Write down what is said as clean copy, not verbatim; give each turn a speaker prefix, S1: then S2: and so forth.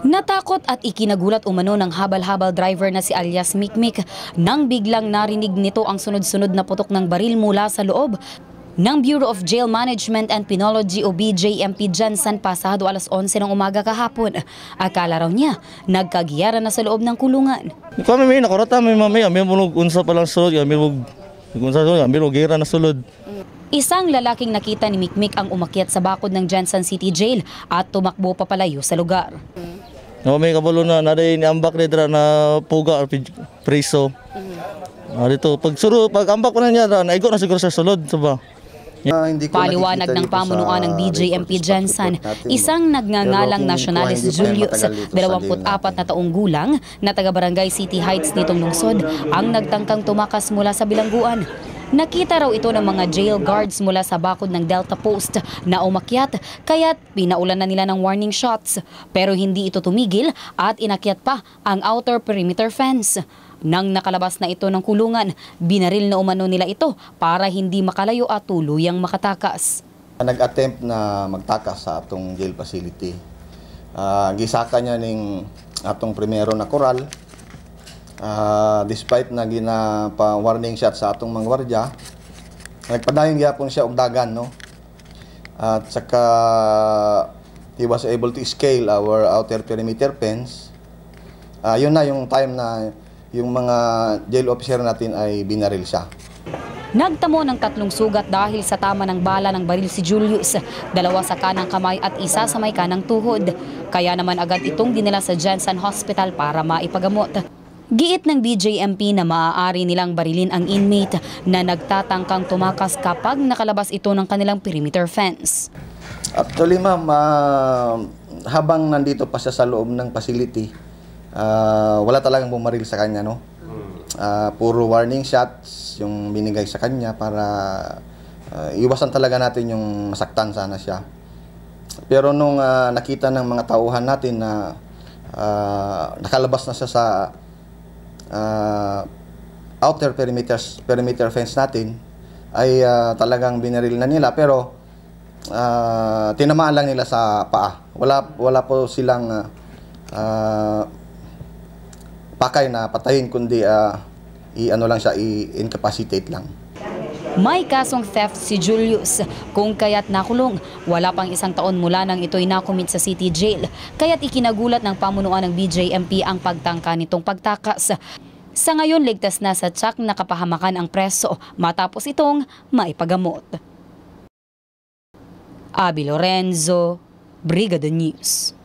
S1: Natakot at ikinagulat umano ng habal-habal driver na si alias Mikmik nang biglang narinig nito ang sunod-sunod na putok ng baril mula sa loob ng Bureau of Jail Management and Penology o BJMP Jansan pasado alas 11 ng umaga kahapon. Akala raw niya nagkagiyaran na sa loob ng kulungan.
S2: Kami may nakarata may mamaya, may mulog unsa pa lang sulod, may mulog gira na sulod.
S1: Isang lalaking nakita ni Mikmik ang umakyat sa bakod ng Jansan City Jail at tumakbo papalayo sa lugar.
S2: No, may kabalo na naday ni ambak ni dra na puga or preso. Dito pag ambak ko na niya naigo na siguro sa sulod sa ba.
S1: Paliwanag ng pamunuan ng BJMP Jansan, isang nagngangalang nationalist Julius, 24 na taong gulang, na taga-Barangay City Heights nitong lungsod, ang nagtangkang tumakas mula sa bilangguan. Nakita raw ito ng mga jail guards mula sa bakod ng Delta Post na umakyat, kaya't pinaulan na nila ng warning shots. Pero hindi ito tumigil at inakyat pa ang outer perimeter fence. Nang nakalabas na ito ng kulungan, binaril na umano nila ito para hindi makalayo at tuluyang makatakas.
S3: Nag-attempt na magtakas sa atong jail facility. Gisaka niya ning atong primero na koral. Despite na gina-warning shot sa atong mga gwardiya, nagpadayon gyapon siya og dagan, no? At saka he was able to scale our outer perimeter fence. Yun na yung time na yung mga jail officer natin ay binaril siya.
S1: Nagtamo ng 3 sugat dahil sa tama ng bala ng baril si Julius, 2 sa kanang kamay at 1 sa may kanang tuhod. Kaya naman agad itong dinala sa Jansan Hospital para maipagamot. Giit ng BJMP na maaari nilang barilin ang inmate na nagtatangkang tumakas kapag nakalabas ito ng kanilang perimeter fence.
S3: Actually ma'am, habang nandito pa siya sa loob ng facility, wala talagang bumaril sa kanya, no? Puro warning shots yung binigay sa kanya para iwasan talaga natin yung masaktan sana siya. Pero nung nakita ng mga tauhan natin na nakalabas na siya sa outer perimeter fence natin, ay talagang binaril na nila, pero tinamaan lang nila sa paa. Wala po silang pakay na patayin, kundi i-ano lang siya, i-incapacitate lang.
S1: May kasong theft si Julius, kung kaya't nakulong. Wala pang 1 taon mula nang ito'y nakumit sa City Jail, kaya't ikinagulat ng pamunuan ng BJMP ang pagtangka nitong pagtakas. Sa ngayon, ligtas na sa tiyak na kapahamakan ang preso matapos itong maipagamot. Abby Lorenzo, Brigada News.